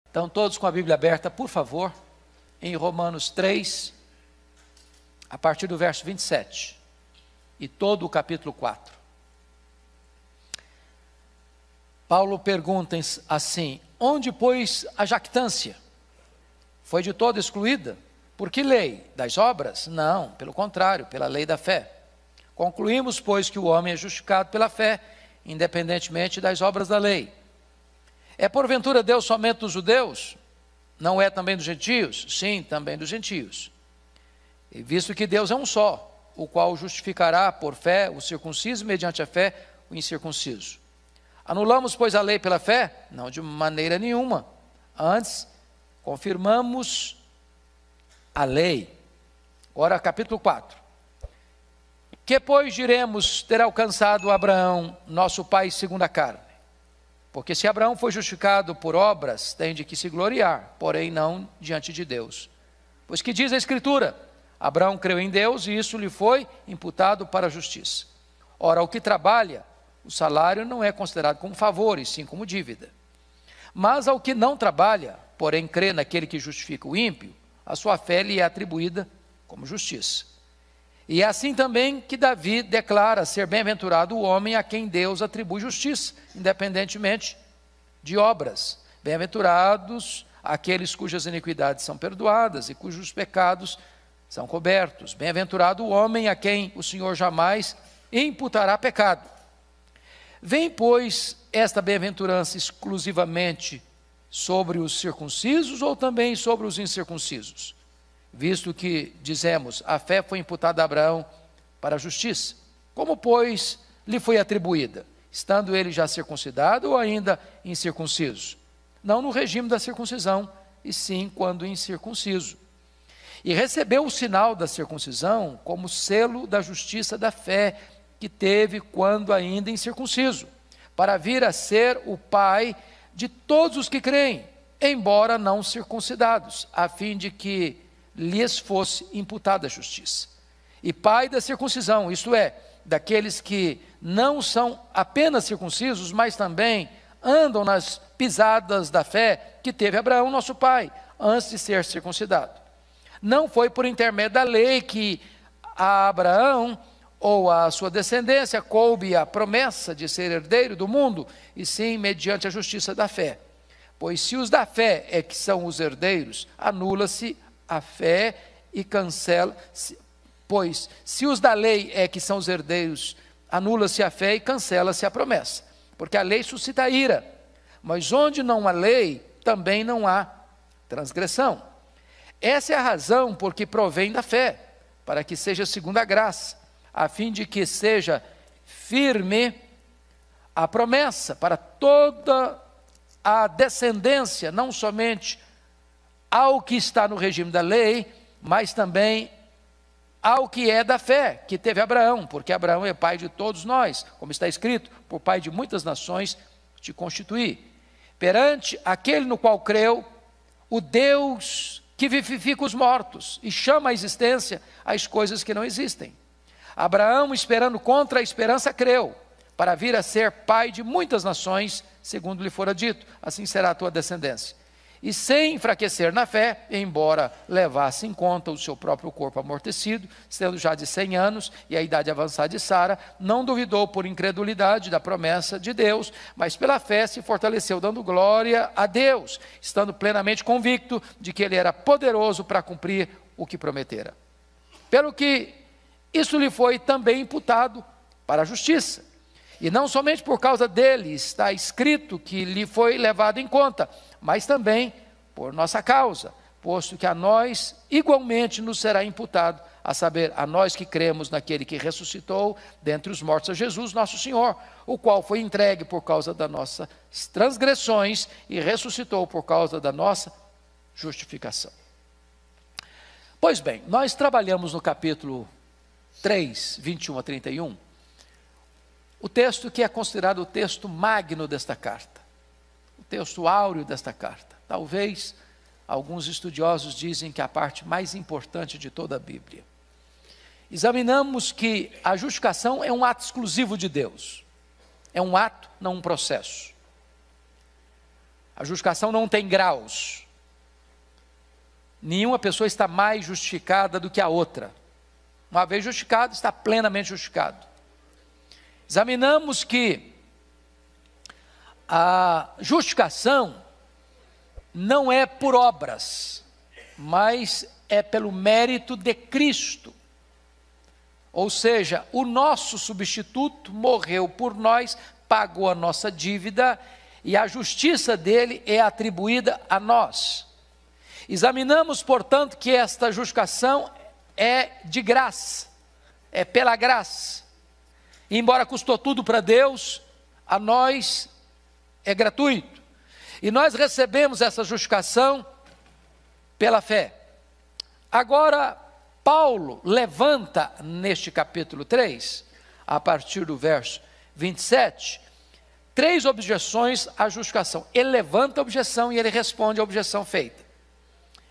Então, todos com a Bíblia aberta, por favor, em Romanos 3, a partir do verso 27, e todo o capítulo 4. Paulo pergunta assim: onde, pois, a jactância? Foi de todo excluída? Por que lei? Das obras? Não, pelo contrário, pela lei da fé. Concluímos, pois, que o homem é justificado pela fé, independentemente das obras da lei. É porventura Deus somente dos judeus? Não é também dos gentios? Sim, também dos gentios. E visto que Deus é um só, o qual justificará por fé o circunciso, mediante a fé o incircunciso. Anulamos, pois, a lei pela fé? Não, de maneira nenhuma. Antes, confirmamos a lei. Ora, capítulo 4. Que, pois, diremos ter alcançado Abraão, nosso pai segundo a carne? Porque se Abraão foi justificado por obras, tem de que se gloriar, porém não diante de Deus. Pois que diz a Escritura: Abraão creu em Deus e isso lhe foi imputado para a justiça. Ora, o que trabalha, o salário não é considerado como favor, e sim como dívida. Mas ao que não trabalha, porém crê naquele que justifica o ímpio, a sua fé lhe é atribuída como justiça. E é assim também que Davi declara ser bem-aventurado o homem a quem Deus atribui justiça, independentemente de obras. Bem-aventurados aqueles cujas iniquidades são perdoadas e cujos pecados são cobertos. Bem-aventurado o homem a quem o Senhor jamais imputará pecado. Vem, pois, esta bem-aventurança exclusivamente sobre os circuncisos ou também sobre os incircuncisos? Visto que, dizemos, a fé foi imputada a Abraão para a justiça. Como, pois, lhe foi atribuída? Estando ele já circuncidado ou ainda incircunciso? Não no regime da circuncisão, e sim quando incircunciso. E recebeu o sinal da circuncisão como selo da justiça da fé que teve quando ainda incircunciso, para vir a ser o pai de todos os que creem, embora não circuncidados, a fim de que lhes fosse imputada a justiça. E pai da circuncisão, isto é, daqueles que não são apenas circuncisos, mas também andam nas pisadas da fé que teve Abraão, nosso pai, antes de ser circuncidado. Não foi por intermédio da lei que a Abraão ou a sua descendência coube a promessa de ser herdeiro do mundo, e sim mediante a justiça da fé. Pois se os da fé é que são os herdeiros, anula-se a fé e cancela-se. Pois se os da lei é que são os herdeiros, anula-se a fé e cancela-se a promessa. Porque a lei suscita ira, mas onde não há lei, também não há transgressão. Essa é a razão por que provém da fé, para que seja segundo a graça, a fim de que seja firme a promessa para toda a descendência, não somente ao que está no regime da lei, mas também ao que é da fé, que teve Abraão, porque Abraão é pai de todos nós, como está escrito: por pai de muitas nações te constituí. Perante aquele no qual creu, o Deus que vivifica os mortos e chama à existência as coisas que não existem. Abraão, esperando contra a esperança, creu, para vir a ser pai de muitas nações, segundo lhe fora dito: assim será a tua descendência. E sem enfraquecer na fé, embora levasse em conta o seu próprio corpo amortecido, sendo já de 100 anos e a idade avançada de Sara, não duvidou por incredulidade da promessa de Deus, mas pela fé se fortaleceu, dando glória a Deus, estando plenamente convicto de que ele era poderoso para cumprir o que prometera. Pelo que isso lhe foi também imputado para a justiça. E não somente por causa dele está escrito que lhe foi levado em conta, mas também por nossa causa, posto que a nós igualmente nos será imputado, a saber, a nós que cremos naquele que ressuscitou dentre os mortos a Jesus, nosso Senhor, o qual foi entregue por causa das nossas transgressões e ressuscitou por causa da nossa justificação. Pois bem, nós trabalhamos no capítulo 3, 21 a 31, o texto que é considerado o texto magno desta carta, o texto áureo desta carta. Talvez alguns estudiosos dizem que é a parte mais importante de toda a Bíblia. Examinamos que a justificação é um ato exclusivo de Deus, é um ato, não um processo. A justificação não tem graus. Nenhuma pessoa está mais justificada do que a outra. Uma vez justificado, está plenamente justificado. Examinamos que a justificação não é por obras, mas é pelo mérito de Cristo. Ou seja, o nosso substituto morreu por nós, pagou a nossa dívida e a justiça dele é atribuída a nós. Examinamos, portanto, que esta justificação é de graça, é pela graça. E embora custou tudo para Deus, a nós é gratuito. E nós recebemos essa justificação pela fé. Agora, Paulo levanta neste capítulo 3, a partir do verso 27, 3 objeções à justificação. Ele levanta a objeção e ele responde à objeção feita.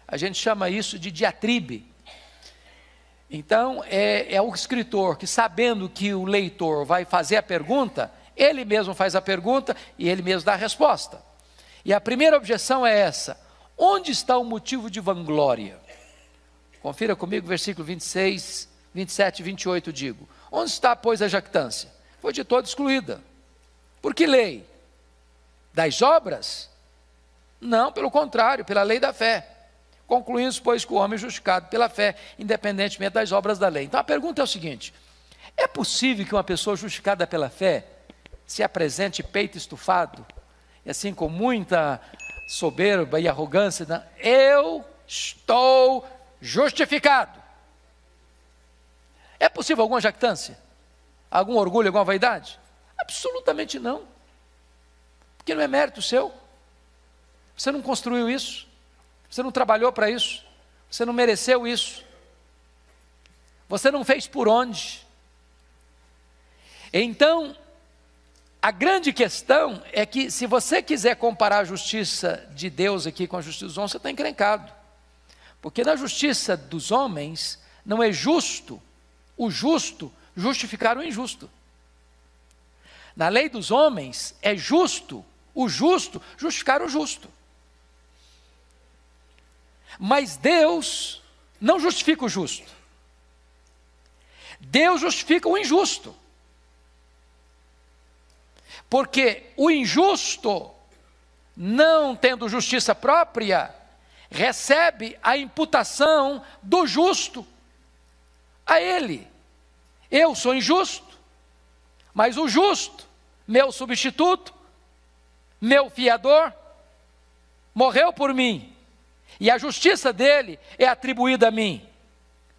A gente chama isso de diatribe. Então, é o escritor que, sabendo que o leitor vai fazer a pergunta, ele mesmo faz a pergunta e ele mesmo dá a resposta. E a primeira objeção é essa: onde está o motivo de vanglória? Confira comigo, versículo 26, 27 e 28, digo: onde está, pois, a jactância? Foi de toda excluída. Por que lei? Das obras? Não, pelo contrário, pela lei da fé. Concluímos, pois, que o homem é justificado pela fé, independentemente das obras da lei. Então a pergunta é o seguinte: é possível que uma pessoa justificada pela fé se apresente peito estufado, e assim com muita soberba e arrogância, né? Eu estou justificado. É possível alguma jactância? Algum orgulho, alguma vaidade? Absolutamente não. Porque não é mérito seu. Você não construiu isso. Você não trabalhou para isso. Você não mereceu isso. Você não fez por onde. Então, a grande questão é que, se você quiser comparar a justiça de Deus aqui com a justiça dos homens, você está encrencado. Porque na justiça dos homens, não é justo o justo justificar o injusto. Na lei dos homens, é justo o justo justificar o justo. Mas Deus não justifica o justo. Deus justifica o injusto. Porque o injusto, não tendo justiça própria, recebe a imputação do justo a ele. Eu sou injusto, mas o justo, meu substituto, meu fiador, morreu por mim, e a justiça dele é atribuída a mim.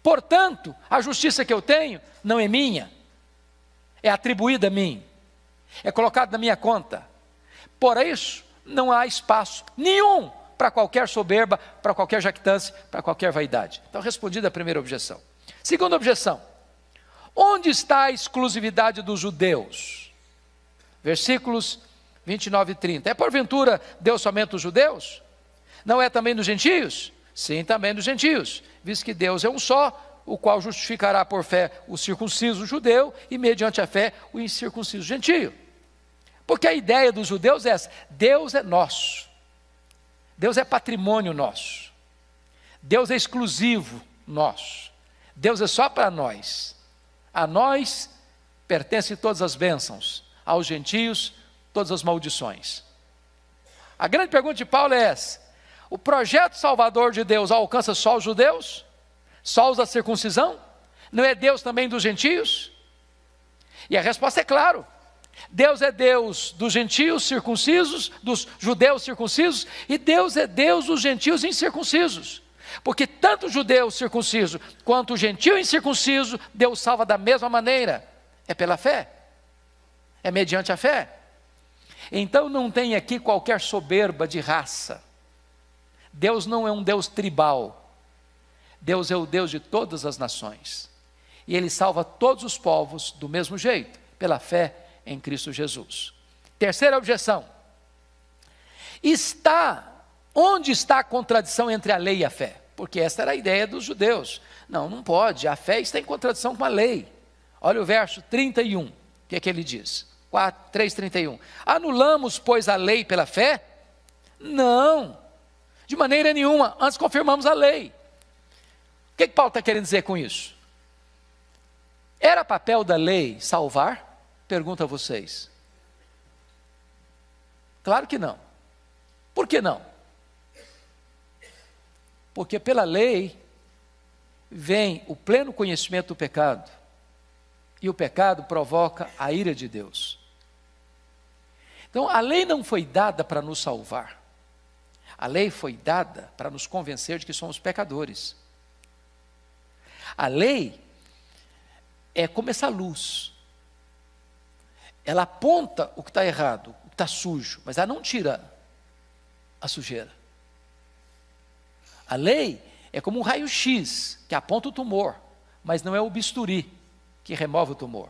Portanto, a justiça que eu tenho não é minha, é atribuída a mim, é colocada na minha conta. Por isso, não há espaço nenhum para qualquer soberba, para qualquer jactância, para qualquer vaidade. Então, respondida a primeira objeção. Segunda objeção: onde está a exclusividade dos judeus? Versículos 29 e 30. É porventura Deus somente dos judeus? Não é também dos gentios? Sim, também dos gentios, visto que Deus é um só, o qual justificará por fé o circunciso judeu e mediante a fé o incircunciso gentio. Porque a ideia dos judeus é essa: Deus é nosso, Deus é patrimônio nosso, Deus é exclusivo nosso, Deus é só para nós. A nós pertencem todas as bênçãos, aos gentios todas as maldições. A grande pergunta de Paulo é essa: o projeto salvador de Deus alcança só os judeus? Só os da circuncisão? Não é Deus também dos gentios? E a resposta é claro: Deus é Deus dos gentios circuncisos, dos judeus circuncisos, e Deus é Deus dos gentios incircuncisos. Porque tanto o judeu circunciso quanto o gentio incircunciso, Deus salva da mesma maneira. É pela fé, é mediante a fé. Então não tem aqui qualquer soberba de raça. Deus não é um Deus tribal. Deus é o Deus de todas as nações. E Ele salva todos os povos do mesmo jeito, pela fé em Cristo Jesus. Terceira objeção: onde está a contradição entre a lei e a fé? Porque essa era a ideia dos judeus. Não pode, a fé está em contradição com a lei. Olha o verso 31, o que é que ele diz? 3:31. Anulamos, pois, a lei pela fé? Não, de maneira nenhuma. Antes confirmamos a lei. O que Paulo está querendo dizer com isso? Era papel da lei salvar? Pergunto a vocês. Claro que não. Por que não? Porque pela lei vem o pleno conhecimento do pecado, e o pecado provoca a ira de Deus. Então a lei não foi dada para nos salvar, a lei foi dada para nos convencer de que somos pecadores. A lei é como essa luz, ela aponta o que está errado, o que está sujo, mas ela não tira a sujeira. A lei é como um raio-x que aponta o tumor, mas não é o bisturi que remove o tumor.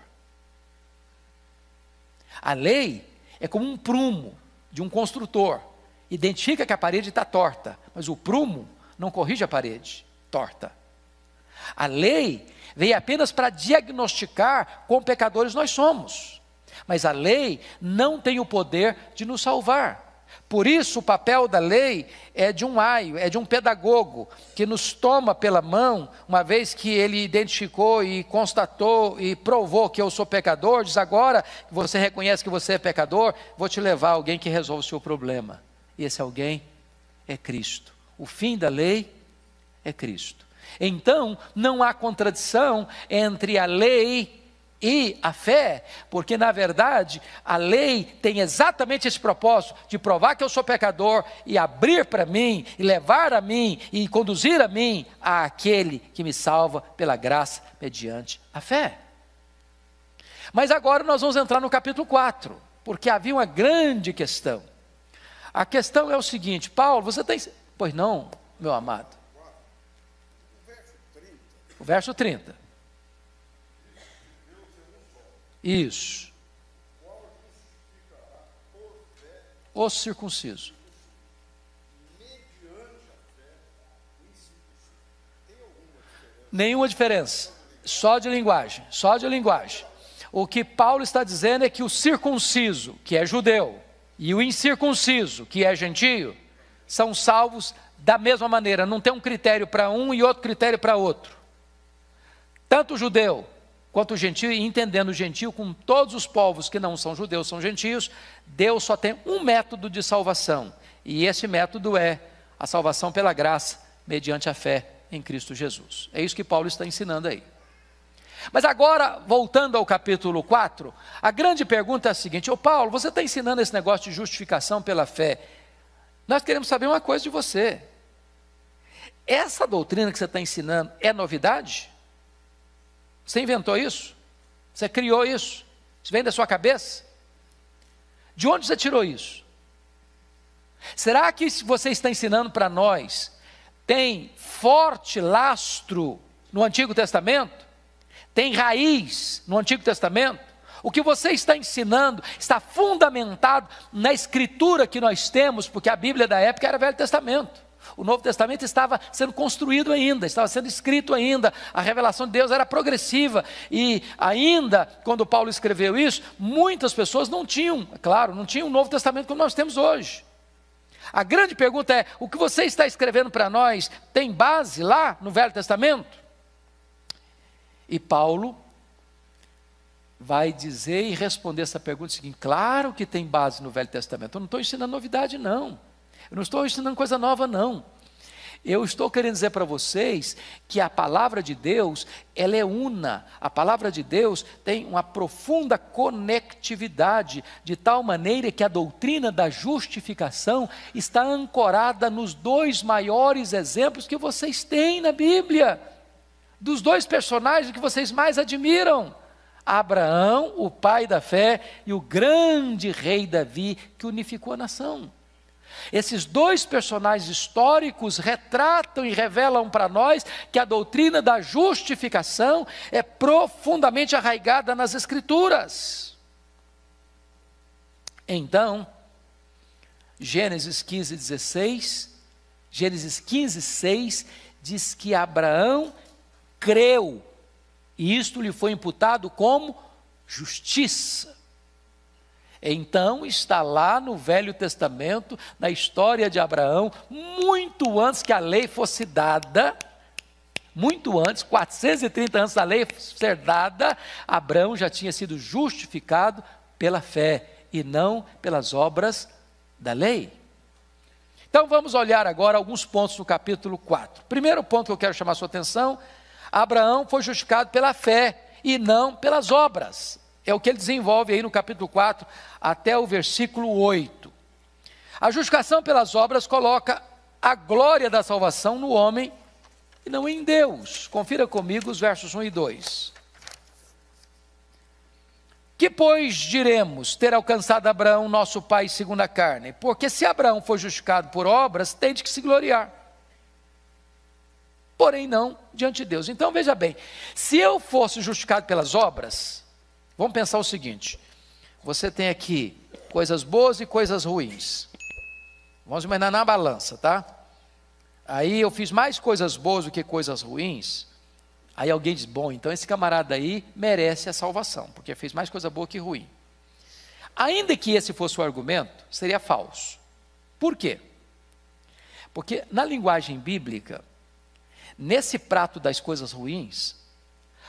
A lei é como um prumo de um construtor, identifica que a parede está torta, mas o prumo não corrige a parede torta. A lei veio apenas para diagnosticar quão pecadores nós somos, mas a lei não tem o poder de nos salvar. Por isso o papel da lei é de um aio, é de um pedagogo, que nos toma pela mão, uma vez que ele identificou e constatou e provou que eu sou pecador, diz: agora que você reconhece que você é pecador, vou te levar a alguém que resolve o seu problema. E esse alguém é Cristo. O fim da lei é Cristo. Então não há contradição entre a lei e a fé, porque na verdade a lei tem exatamente esse propósito de provar que eu sou pecador e abrir para mim, e levar a mim, e conduzir a mim àquele que me salva pela graça mediante a fé. Mas agora nós vamos entrar no capítulo 4, porque havia uma grande questão. A questão é o seguinte: Paulo, você tem... Pois não, meu amado. O verso 30. Isso. O circunciso. Nenhuma diferença. Só de linguagem. Só de linguagem. O que Paulo está dizendo é que o circunciso, que é judeu, e o incircunciso, que é gentio, são salvos da mesma maneira. Não tem um critério para um e outro critério para outro. Tanto o judeu quanto o gentio, e entendendo o gentio com todos os povos que não são judeus, são gentios, Deus só tem um método de salvação, e esse método é a salvação pela graça, mediante a fé em Cristo Jesus. É isso que Paulo está ensinando aí. Mas agora, voltando ao capítulo 4, a grande pergunta é a seguinte: ô Paulo, você está ensinando esse negócio de justificação pela fé, nós queremos saber uma coisa de você. Essa doutrina que você está ensinando é novidade? Você inventou isso? Você criou isso? Isso vem da sua cabeça? De onde você tirou isso? Será que você está ensinando para nós tem forte lastro no Antigo Testamento? Tem raiz no Antigo Testamento? O que você está ensinando está fundamentado na escritura que nós temos, porque a Bíblia da época era Velho Testamento. O Novo Testamento estava sendo construído ainda, estava sendo escrito ainda, a revelação de Deus era progressiva, e ainda, quando Paulo escreveu isso, muitas pessoas não tinham, é claro, não tinham o Novo Testamento como nós temos hoje. A grande pergunta é: o que você está escrevendo para nós tem base lá no Velho Testamento? E Paulo vai dizer e responder essa pergunta seguinte: claro que tem base no Velho Testamento. Eu não estou ensinando novidade, não. Eu não estou ensinando coisa nova, não. Eu estou querendo dizer para vocês que a palavra de Deus, ela é una. A palavra de Deus tem uma profunda conectividade, de tal maneira que a doutrina da justificação está ancorada nos dois maiores exemplos que vocês têm na Bíblia, dos dois personagens que vocês mais admiram: Abraão, o pai da fé, e o grande rei Davi, que unificou a nação. Esses dois personagens históricos retratam e revelam para nós que a doutrina da justificação é profundamente arraigada nas Escrituras. Então, Gênesis 15:16, Gênesis 15:6 diz que Abraão creu, e isto lhe foi imputado como justiça. Então está lá no Velho Testamento, na história de Abraão, muito antes que a lei fosse dada, muito antes, 430 anos da lei ser dada, Abraão já tinha sido justificado pela fé e não pelas obras da lei. Então vamos olhar agora alguns pontos no capítulo 4. Primeiro ponto que eu quero chamar a sua atenção: Abraão foi justificado pela fé e não pelas obras. É o que ele desenvolve aí no capítulo 4 até o versículo 8. A justificação pelas obras coloca a glória da salvação no homem e não em Deus. Confira comigo os versos 1 e 2. Que, pois, diremos ter alcançado Abraão, nosso pai, segundo a carne? Porque se Abraão foi justificado por obras, tem de que se gloriar. Porém não diante de Deus. Então veja bem, se eu fosse justificado pelas obras, vamos pensar o seguinte: você tem aqui coisas boas e coisas ruins. Vamos imaginar na balança, tá? Aí eu fiz mais coisas boas do que coisas ruins. Aí alguém diz: bom, então esse camarada aí merece a salvação, porque fez mais coisa boa que ruim. Ainda que esse fosse o argumento, seria falso. Por quê? Porque na linguagem bíblica, nesse prato das coisas ruins,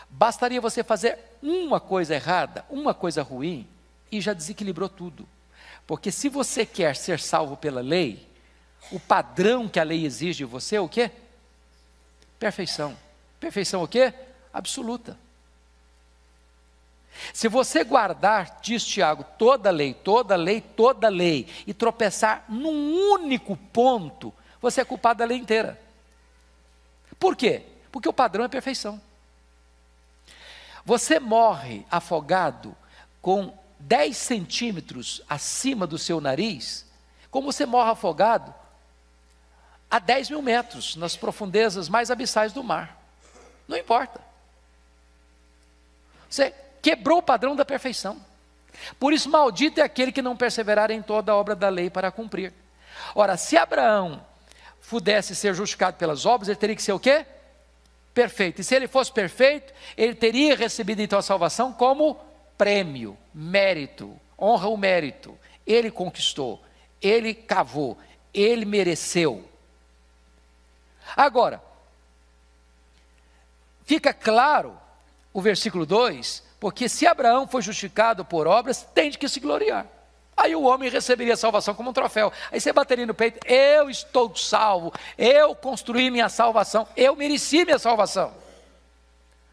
bastaria você fazer uma coisa errada, uma coisa ruim, e já desequilibrou tudo. Porque se você quer ser salvo pela lei, o padrão que a lei exige de você é o quê? Perfeição. Perfeição o quê? Absoluta. Se você guardar, diz Tiago, toda lei, toda lei, toda lei, e tropeçar num único ponto, você é culpado da lei inteira. Por quê? Porque o padrão é perfeição. Você morre afogado com 10 centímetros acima do seu nariz, como você morre afogado a 10 mil metros, nas profundezas mais abissais do mar. Não importa. Você quebrou o padrão da perfeição. Por isso, maldito é aquele que não perseverar em toda a obra da lei para cumprir. Ora, se Abraão pudesse ser justificado pelas obras, ele teria que ser o quê? Perfeito. E se ele fosse perfeito, ele teria recebido então a salvação como prêmio, mérito, honra o mérito. Ele conquistou, ele cavou, ele mereceu. Agora, fica claro o versículo 2, porque se Abraão foi justificado por obras, tem de que se gloriar. Aí o homem receberia a salvação como um troféu. Aí você bateria no peito: eu estou salvo, eu construí minha salvação, eu mereci minha salvação.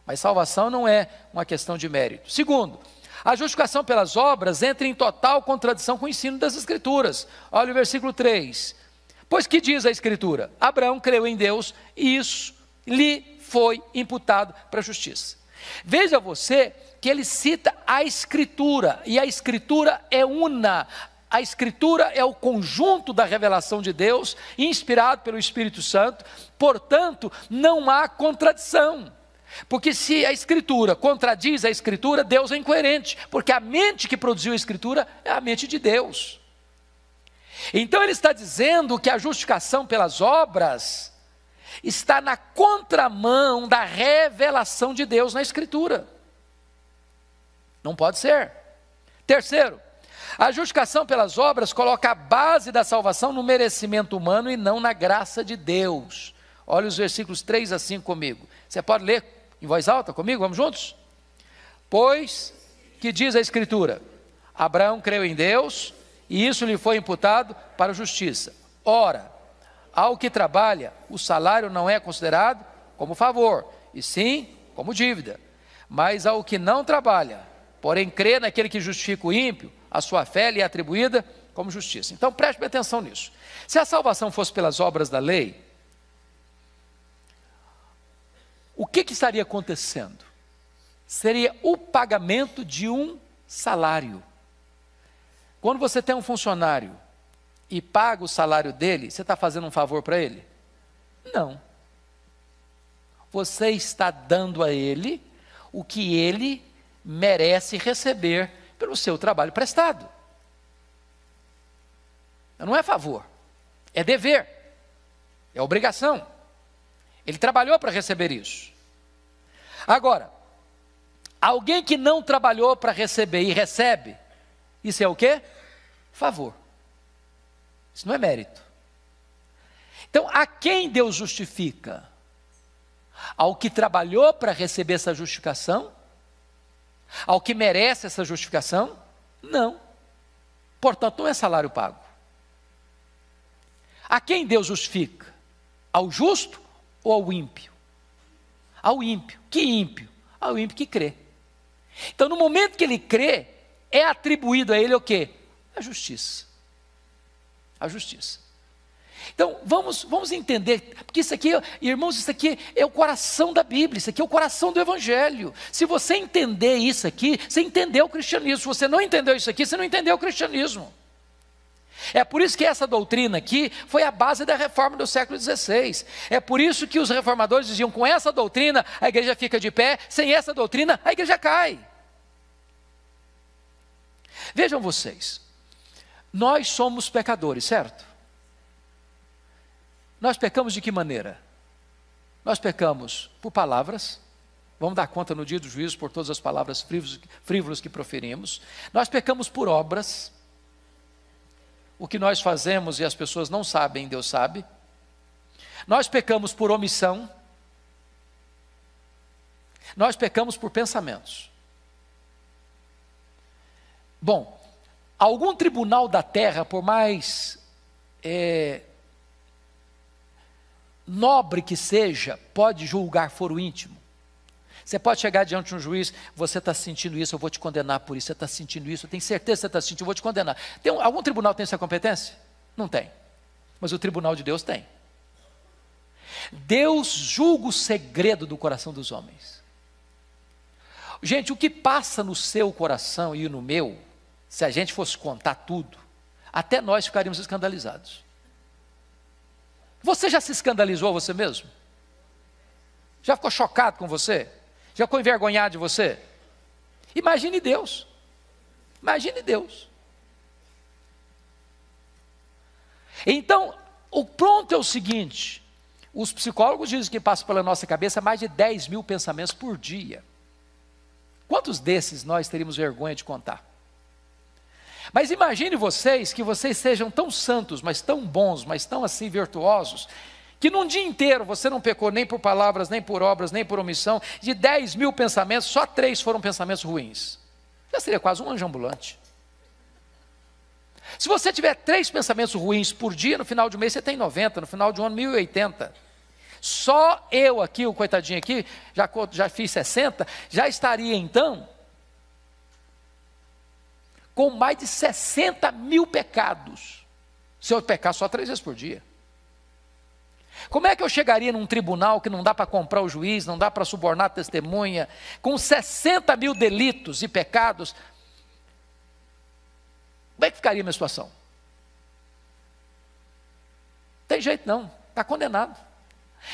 Mas salvação não é uma questão de mérito. Segundo, a justificação pelas obras entra em total contradição com o ensino das Escrituras. Olha o versículo 3. Pois que diz a Escritura? Abraão creu em Deus e isso lhe foi imputado para a justiça. Veja você que ele cita a Escritura, e a Escritura é una. A Escritura é o conjunto da revelação de Deus, inspirado pelo Espírito Santo, portanto, não há contradição. Porque se a Escritura contradiz a Escritura, Deus é incoerente, porque a mente que produziu a Escritura é a mente de Deus. Então ele está dizendo que a justificação pelas obras está na contramão da revelação de Deus na Escritura. Não pode ser. Terceiro, a justificação pelas obras coloca a base da salvação no merecimento humano e não na graça de Deus. Olha os versículos 3 a 5 comigo. Você pode ler em voz alta comigo? Vamos juntos? Pois que diz a Escritura: Abraão creu em Deus e isso lhe foi imputado para a justiça. Ora, ao que trabalha, o salário não é considerado como favor, e sim como dívida. Mas ao que não trabalha, porém crê naquele que justifica o ímpio, a sua fé lhe é atribuída como justiça. Então preste bem atenção nisso. Se a salvação fosse pelas obras da lei, o que estaria acontecendo? Seria o pagamento de um salário. Quando você tem um funcionário e paga o salário dele, você está fazendo um favor para ele? Não. Você está dando a ele o que ele merece receber pelo seu trabalho prestado. Não é favor, é dever, é obrigação. Ele trabalhou para receber isso. Agora, alguém que não trabalhou para receber e recebe, Isso é o quê? Favor. Isso não é mérito. Então, a quem Deus justifica? Ao que trabalhou para receber essa justificação? Ao que merece essa justificação? Não. Portanto, não é salário pago. A quem Deus justifica? Ao justo ou ao ímpio? Ao ímpio. Que ímpio? Ao ímpio que crê. Então, no momento que ele crê, é atribuído a ele o quê? A justiça. A justiça. Então, vamos entender, porque isso aqui, irmãos, isso aqui é o coração da Bíblia, isso aqui é o coração do Evangelho. Se você entender isso aqui, você entendeu o cristianismo. Se você não entendeu isso aqui, você não entendeu o cristianismo. É por isso que essa doutrina aqui foi a base da reforma do século XVI. É por isso que os reformadores diziam, com essa doutrina a igreja fica de pé, sem essa doutrina a igreja cai. Vejam vocês, nós somos pecadores, certo? Nós pecamos de que maneira? Nós pecamos por palavras, vamos dar conta no dia do juízo por todas as palavras frívolas que proferimos. Nós pecamos por obras, o que nós fazemos e as pessoas não sabem, Deus sabe. Nós pecamos por omissão. Nós pecamos por pensamentos. Bom, algum tribunal da terra, por mais nobre que seja, pode julgar foro íntimo. Você pode chegar diante de um juiz, você está sentindo isso, eu vou te condenar por isso, você está sentindo isso, eu tenho certeza que você está sentindo, eu vou te condenar. Algum tribunal tem essa competência? Não tem. Mas o tribunal de Deus tem. Deus julga o segredo do coração dos homens. Gente, o que passa no seu coração e no meu, se a gente fosse contar tudo, até nós ficaríamos escandalizados. Você já se escandalizou você mesmo? Já ficou chocado com você? Já ficou envergonhado de você? Imagine Deus. Imagine Deus. Então, o ponto é o seguinte: os psicólogos dizem que passam pela nossa cabeça mais de 10 mil pensamentos por dia. Quantos desses nós teríamos vergonha de contar? Mas imagine vocês, que vocês sejam tão santos, mas tão bons, mas tão assim virtuosos, que num dia inteiro você não pecou nem por palavras, nem por obras, nem por omissão. De 10 mil pensamentos, só 3 foram pensamentos ruins. Já seria quase um anjo ambulante. Se você tiver 3 pensamentos ruins por dia, no final de um mês você tem 90, no final de um ano 1080. Só eu aqui, o coitadinho aqui, já fiz 60, já estaria então com mais de 60 mil pecados, se eu pecar só 3 vezes por dia. Como é que eu chegaria num tribunal que não dá para comprar o juiz, não dá para subornar a testemunha, com 60 mil delitos e pecados? Como é que ficaria a minha situação? Não tem jeito não, está condenado.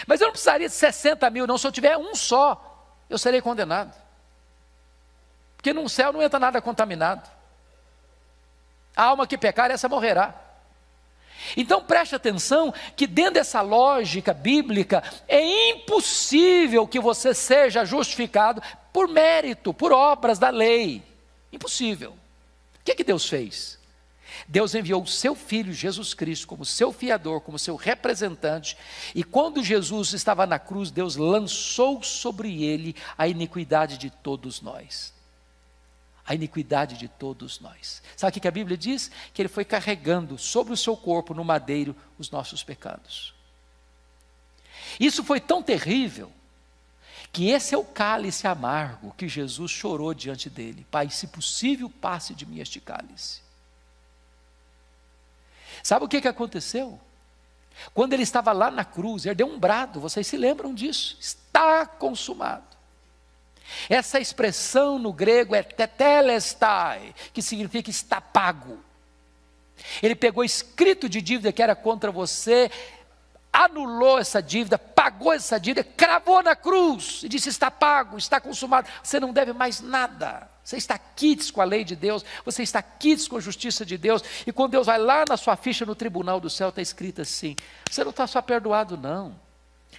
Mas eu não precisaria de 60 mil não, se eu tiver um só, eu serei condenado. Porque no céu não entra nada contaminado. A alma que pecar, essa morrerá. Então preste atenção que dentro dessa lógica bíblica, é impossível que você seja justificado por mérito, por obras da lei. Impossível. O que Deus fez? Deus enviou o seu Filho Jesus Cristo como seu fiador, como seu representante, e quando Jesus estava na cruz, Deus lançou sobre ele a iniquidade de todos nós. A iniquidade de todos nós. Sabe o que a Bíblia diz? Que ele foi carregando sobre o seu corpo no madeiro os nossos pecados. Isso foi tão terrível, que esse é o cálice amargo que Jesus chorou diante dele. Pai, se possível, passe de mim este cálice. Sabe o que aconteceu? Quando ele estava lá na cruz, ele deu um brado, vocês se lembram disso? Está consumado. Essa expressão no grego é tetelestai, que significa está pago. Ele pegou escrito de dívida que era contra você, anulou essa dívida, pagou essa dívida, cravou na cruz e disse: está pago, está consumado, você não deve mais nada. Você está quites com a lei de Deus, você está quites com a justiça de Deus. E quando Deus vai lá na sua ficha no tribunal do céu, está escrito assim: você não está só perdoado não,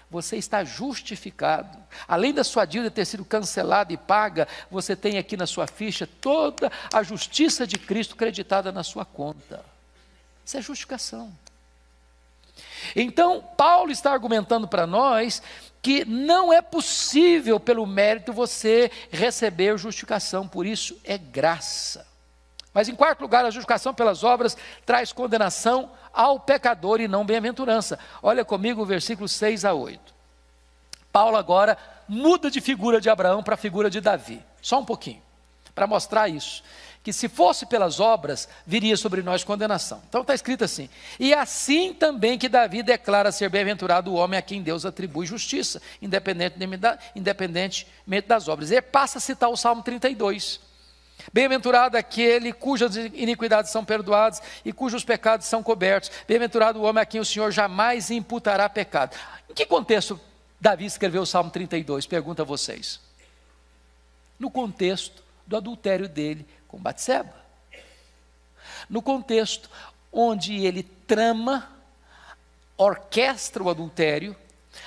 Você está justificado. Além da sua dívida ter sido cancelada e paga, você tem aqui na sua ficha toda a justiça de Cristo creditada na sua conta. Isso é justificação. Então, Paulo está argumentando para nós que não é possível, pelo mérito, você receber justificação, por isso é graça. Mas em quarto lugar, a justificação pelas obras traz condenação ao pecador e não bem-aventurança. Olha comigo o versículo 6 a 8. Paulo agora muda de figura de Abraão para a figura de Davi. Só um pouquinho, para mostrar isso. Que se fosse pelas obras, viria sobre nós condenação. Então está escrito assim: e assim também que Davi declara ser bem-aventurado o homem a quem Deus atribui justiça, independentemente das obras. E ele passa a citar o Salmo 32. Bem-aventurado aquele cujas iniquidades são perdoadas e cujos pecados são cobertos. Bem-aventurado o homem a quem o Senhor jamais imputará pecado. Em que contexto Davi escreveu o Salmo 32? Pergunto a vocês. No contexto do adultério dele com Batseba. No contexto onde ele trama, orquestra o adultério,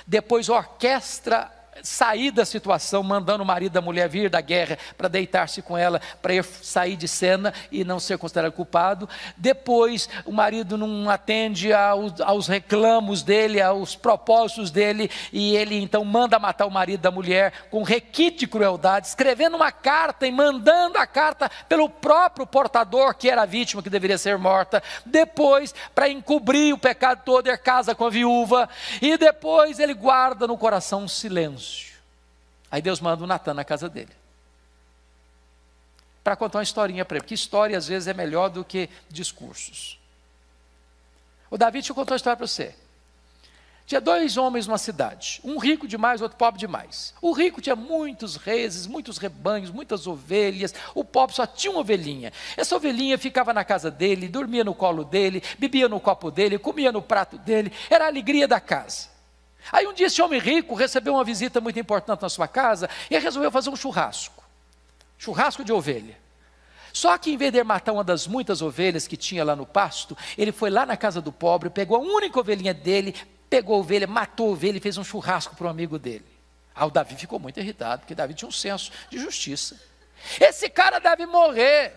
depois orquestra sair da situação, mandando o marido da mulher vir da guerra para deitar-se com ela, para ir sair de cena e não ser considerado culpado. Depois o marido não atende aos reclamos dele, aos propósitos dele, e ele então manda matar o marido da mulher com requinte de crueldade, escrevendo uma carta e mandando a carta pelo próprio portador, que era a vítima que deveria ser morta. Depois, para encobrir o pecado todo, ele casa com a viúva, e depois ele guarda no coração um silêncio. Aí Deus manda o Natan na casa dele, para contar uma historinha para ele, porque história às vezes é melhor do que discursos. O Davi te contou uma história para você. Tinha dois homens numa cidade, um rico demais, outro pobre demais. O rico tinha muitos reses, muitos rebanhos, muitas ovelhas. O pobre só tinha uma ovelhinha. Essa ovelhinha ficava na casa dele, dormia no colo dele, bebia no copo dele, comia no prato dele, era a alegria da casa. Aí um dia esse homem rico recebeu uma visita muito importante na sua casa e resolveu fazer um churrasco de ovelha. Só que em vez de matar uma das muitas ovelhas que tinha lá no pasto, ele foi lá na casa do pobre, pegou a única ovelhinha dele, pegou a ovelha, matou a ovelha e fez um churrasco para um amigo dele. O Davi ficou muito irritado, porque Davi tinha um senso de justiça. Esse cara deve morrer,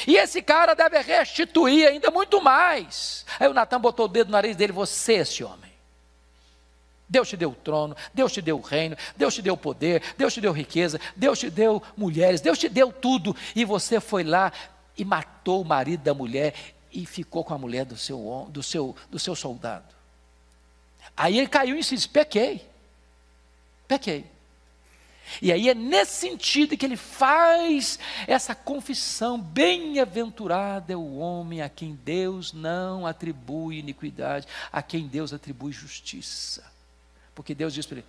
e esse cara deve restituir ainda muito mais. Aí o Natan botou o dedo no nariz dele: você é esse homem. Deus te deu o trono, Deus te deu o reino, Deus te deu o poder, Deus te deu riqueza, Deus te deu mulheres, Deus te deu tudo, e você foi lá e matou o marido da mulher e ficou com a mulher do seu soldado. Aí ele caiu em si e disse: pequei. E aí é nesse sentido que ele faz essa confissão: bem-aventurado é o homem a quem Deus não atribui iniquidade, a quem Deus atribui justiça. Porque Deus diz para ele: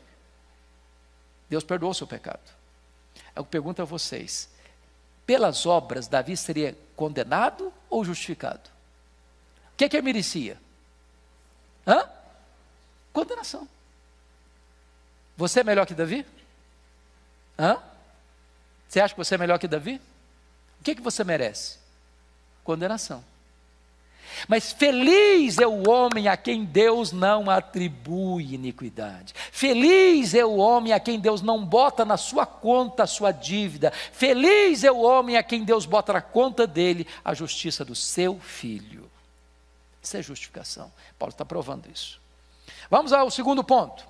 Deus perdoou o seu pecado. Eu pergunto a vocês: pelas obras Davi seria condenado ou justificado? O que ele merecia? Condenação. Você é melhor que Davi? Você acha que você é melhor que Davi? O que você merece? Condenação. Mas feliz é o homem a quem Deus não atribui iniquidade. Feliz é o homem a quem Deus não bota na sua conta a sua dívida. Feliz é o homem a quem Deus bota na conta dele a justiça do seu filho. Isso é justificação. Paulo está provando isso. Vamos ao segundo ponto.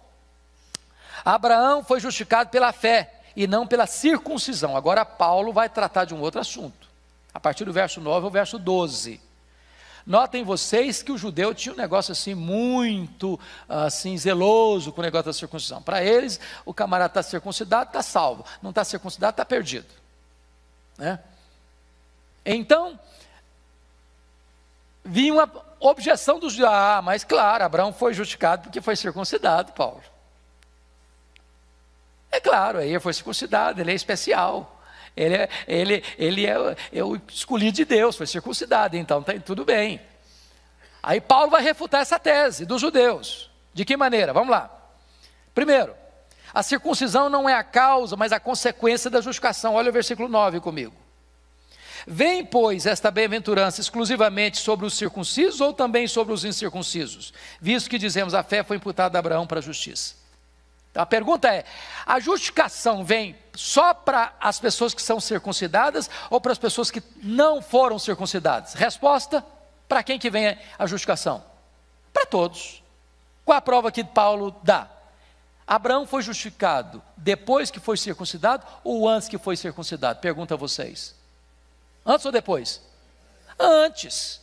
Abraão foi justificado pela fé e não pela circuncisão. Agora Paulo vai tratar de um outro assunto, a partir do verso 9 ao verso 12. Notem vocês que o judeu tinha um negócio assim muito assim zeloso com o negócio da circuncisão. Para eles, o camarada está circuncidado, está salvo. Não está circuncidado, está perdido, né? Então, vinha uma objeção dos judeus: mas claro, Abraão foi justificado porque foi circuncidado, Paulo. É claro, aí ele foi circuncidado, ele é especial. Ele é o escolhido de Deus, foi circuncidado, então está tudo bem. Aí Paulo vai refutar essa tese dos judeus. De que maneira? Vamos lá. Primeiro, a circuncisão não é a causa, mas a consequência da justificação. Olha o versículo 9 comigo. Vem, pois, esta bem-aventurança exclusivamente sobre os circuncisos ou também sobre os incircuncisos? Visto que dizemos: a fé foi imputada a Abraão para a justiça. Então a pergunta é: a justificação vem só para as pessoas que são circuncidadas ou para as pessoas que não foram circuncidadas? Resposta: para quem que vem a justificação? Para todos. Qual a prova que Paulo dá? Abraão foi justificado depois que foi circuncidado ou antes que foi circuncidado? Pergunto a vocês. Antes ou depois? Antes.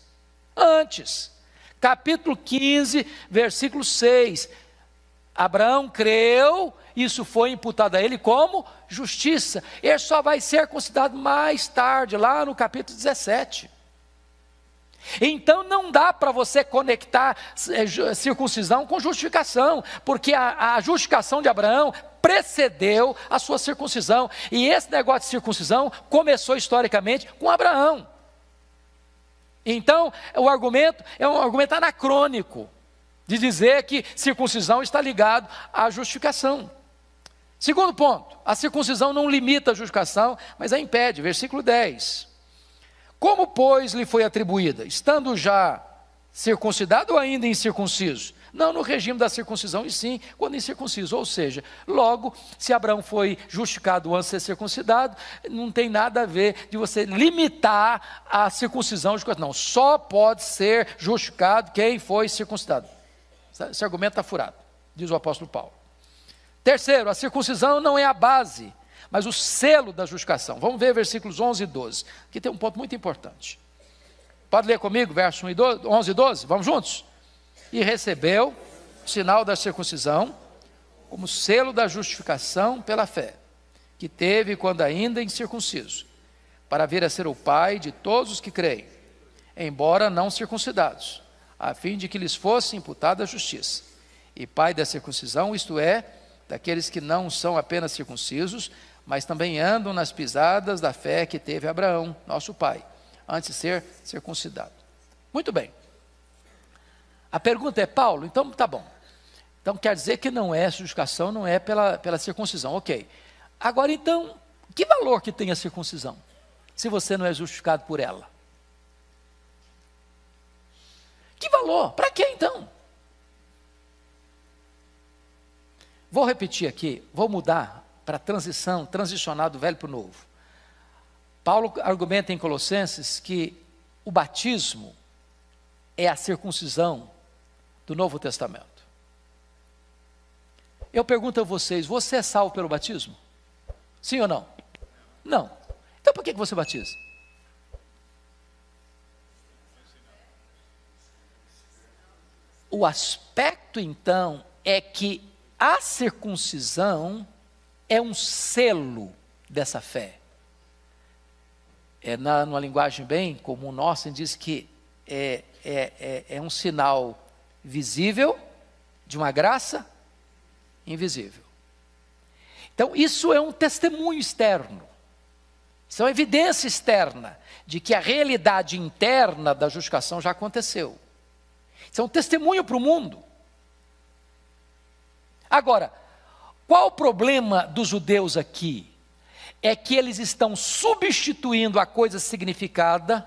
Antes. Capítulo 15, versículo 6. Abraão creu, isso foi imputado a ele como justiça. Ele só vai ser considerado mais tarde, lá no capítulo 17. Então não dá para você conectar circuncisão com justificação, porque a justificação de Abraão precedeu a sua circuncisão, e esse negócio de circuncisão começou historicamente com Abraão. Então o argumento é um argumento anacrônico, de dizer que circuncisão está ligado à justificação. Segundo ponto, a circuncisão não limita a justificação, mas a impede. Versículo 10. Como, pois, lhe foi atribuída? Estando já circuncidado ou ainda incircunciso? Não no regime da circuncisão, e sim quando incircunciso. Ou seja, logo, se Abraão foi justificado antes de ser circuncidado, não tem nada a ver de você limitar a circuncisão. Não, só pode ser justificado quem foi circuncidado. Esse argumento está furado, diz o apóstolo Paulo. Terceiro, a circuncisão não é a base, mas o selo da justificação. Vamos ver versículos 11 e 12. Aqui tem um ponto muito importante. Pode ler comigo, versos 11 e 12? Vamos juntos? E recebeu o sinal da circuncisão como selo da justificação pela fé, que teve quando ainda incircunciso, para vir a ser o pai de todos os que creem, embora não circuncidados, a fim de que lhes fosse imputada a justiça. E pai da circuncisão, isto é, daqueles que não são apenas circuncisos, mas também andam nas pisadas da fé que teve Abraão, nosso pai, antes de ser circuncidado. Muito bem. A pergunta é: Paulo, então tá bom. Então quer dizer que não é justificação, não é pela circuncisão, ok. Agora então, que valor que tem a circuncisão, se você não é justificado por ela? Que valor? Para quê então? Vou repetir aqui, vou mudar para transicionar do velho para o novo. Paulo argumenta em Colossenses que o batismo é a circuncisão do Novo Testamento. Eu pergunto a vocês: você é salvo pelo batismo? Sim ou não? Não. Então por que você batiza? O aspecto então é que a circuncisão é um selo dessa fé. Numa linguagem bem comum nossa, diz que é um sinal visível de uma graça invisível. Então isso é um testemunho externo, isso é uma evidência externa de que a realidade interna da justificação já aconteceu. Isso é um testemunho para o mundo. Agora, qual o problema dos judeus aqui? É que eles estão substituindo a coisa significada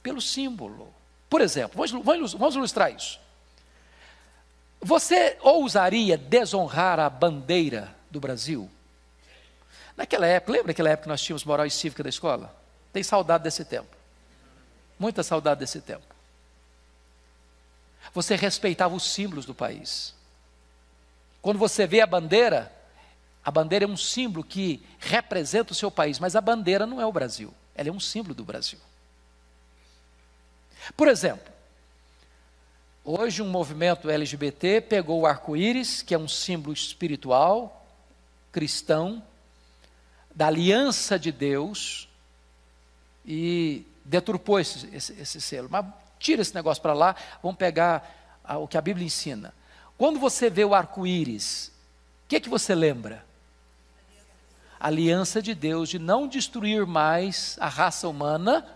pelo símbolo. Por exemplo, vamos ilustrar isso. Você ousaria desonrar a bandeira do Brasil? Naquela época, lembra daquela época que nós tínhamos moral e cívica da escola? Tem saudade desse tempo. Muita saudade desse tempo. Você respeitava os símbolos do país. Quando você vê a bandeira é um símbolo que representa o seu país, mas a bandeira não é o Brasil, ela é um símbolo do Brasil. Por exemplo, hoje um movimento LGBT pegou o arco-íris, que é um símbolo espiritual, cristão, da aliança de Deus, e deturpou esse selo. Mas tira esse negócio para lá, vamos pegar o que a Bíblia ensina. Quando você vê o arco-íris, o que você lembra? A aliança de Deus de não destruir mais a raça humana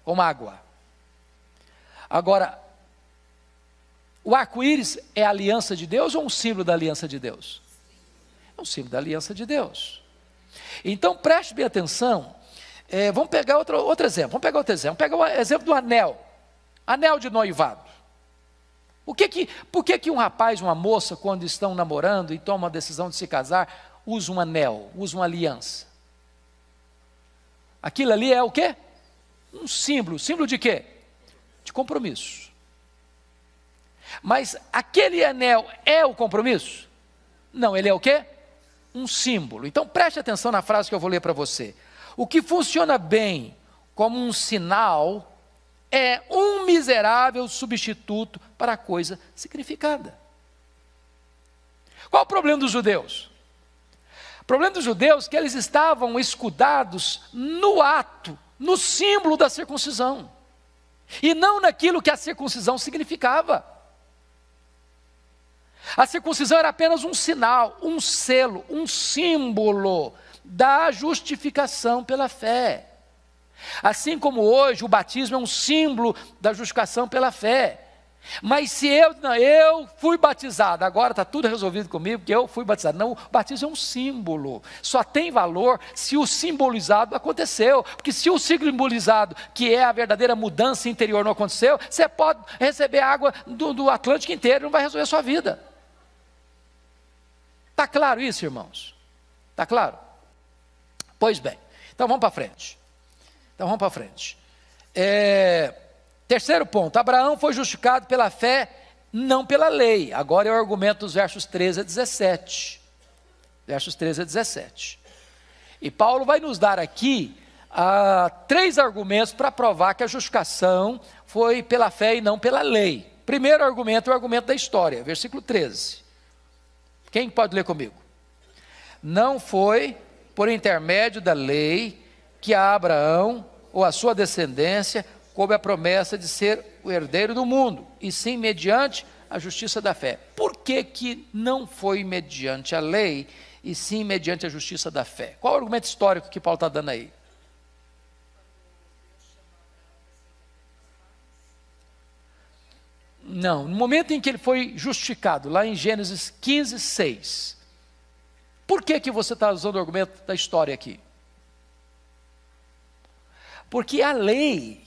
com água. Agora, o arco-íris é a aliança de Deus ou um símbolo da aliança de Deus? É um símbolo da aliança de Deus. Então preste bem atenção. Vamos pegar outro exemplo. Vamos pegar o exemplo do anel. Anel de noivado. Por que um rapaz e uma moça, quando estão namorando e tomam a decisão de se casar, usa um anel, usa uma aliança? Aquilo ali é o quê? Um símbolo. Símbolo de quê? De compromisso. Mas aquele anel é o compromisso? Não, ele é o quê? Um símbolo. Então preste atenção na frase que eu vou ler para você. O que funciona bem como um sinal é um miserável substituto para a coisa significada. Qual o problema dos judeus? O problema dos judeus é que eles estavam escudados no ato, no símbolo da circuncisão, e não naquilo que a circuncisão significava. A circuncisão era apenas um sinal, um selo, um símbolo da justificação pela fé. Assim como hoje o batismo é um símbolo da justificação pela fé. Mas se eu fui batizado, agora está tudo resolvido comigo, porque eu fui batizado. Não, o batismo é um símbolo, só tem valor se o simbolizado aconteceu. Porque se o simbolizado, que é a verdadeira mudança interior, não aconteceu, você pode receber água do Atlântico inteiro, não vai resolver a sua vida. Está claro isso, irmãos? Está claro? Pois bem, então vamos para frente. Terceiro ponto, Abraão foi justificado pela fé, não pela lei. Agora é o argumento dos versos 13 a 17. Versos 13 a 17. E Paulo vai nos dar aqui 3 argumentos para provar que a justificação foi pela fé e não pela lei. Primeiro argumento é o argumento da história, versículo 13. Quem pode ler comigo? Não foi por intermédio da lei que a Abraão ou a sua descendência coube a promessa de ser o herdeiro do mundo, e sim mediante a justiça da fé. Por que não foi mediante a lei, e sim mediante a justiça da fé? Qual é o argumento histórico que Paulo está dando aí? Não, no momento em que ele foi justificado, lá em Gênesis 15, 6. Por que você está usando o argumento da história aqui? Porque a lei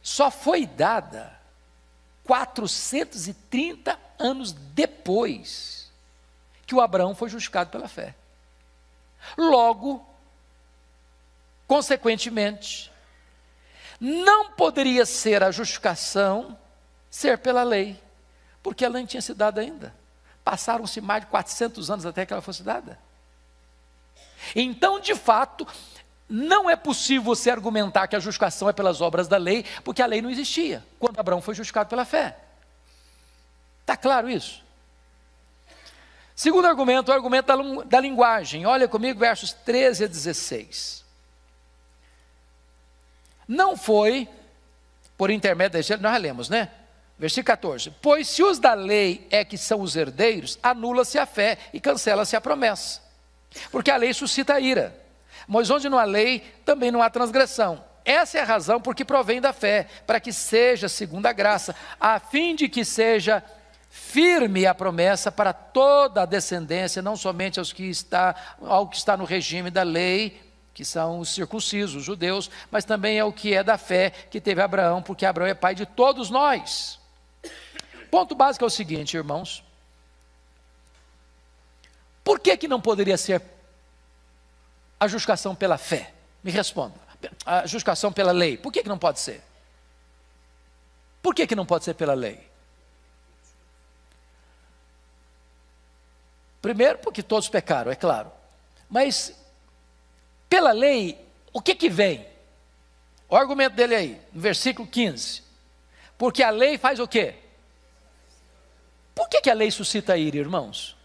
só foi dada 430 anos depois que o Abraão foi justificado pela fé. Logo, consequentemente, não poderia ser a justificação ser pela lei, porque ela não tinha sido dada ainda. Passaram-se mais de 400 anos até que ela fosse dada. Então, de fato, não é possível você argumentar que a justificação é pelas obras da lei, porque a lei não existia quando Abraão foi justificado pela fé. Está claro isso? Segundo argumento, o argumento da linguagem. Olha comigo, versos 13 a 16. Não foi por intermédio da lei, nós lemos, né? Versículo 14. Pois se os da lei é que são os herdeiros, anula-se a fé e cancela-se a promessa. Porque a lei suscita ira. Mas onde não há lei, também não há transgressão. Essa é a razão por que provém da fé, para que seja segundo a graça, a fim de que seja firme a promessa para toda a descendência, não somente ao que está no regime da lei, que são os circuncisos, os judeus, mas também ao que é da fé que teve Abraão, porque Abraão é pai de todos nós. Ponto básico é o seguinte, irmãos. Por que não poderia ser a justificação pela fé? Me responda. A justificação pela lei. Por que não pode ser? Por que não pode ser pela lei? Primeiro, porque todos pecaram, é claro. Mas, pela lei, o que vem? O argumento dele aí, no versículo 15. Porque a lei faz o quê? Por que a lei suscita ira, irmãos?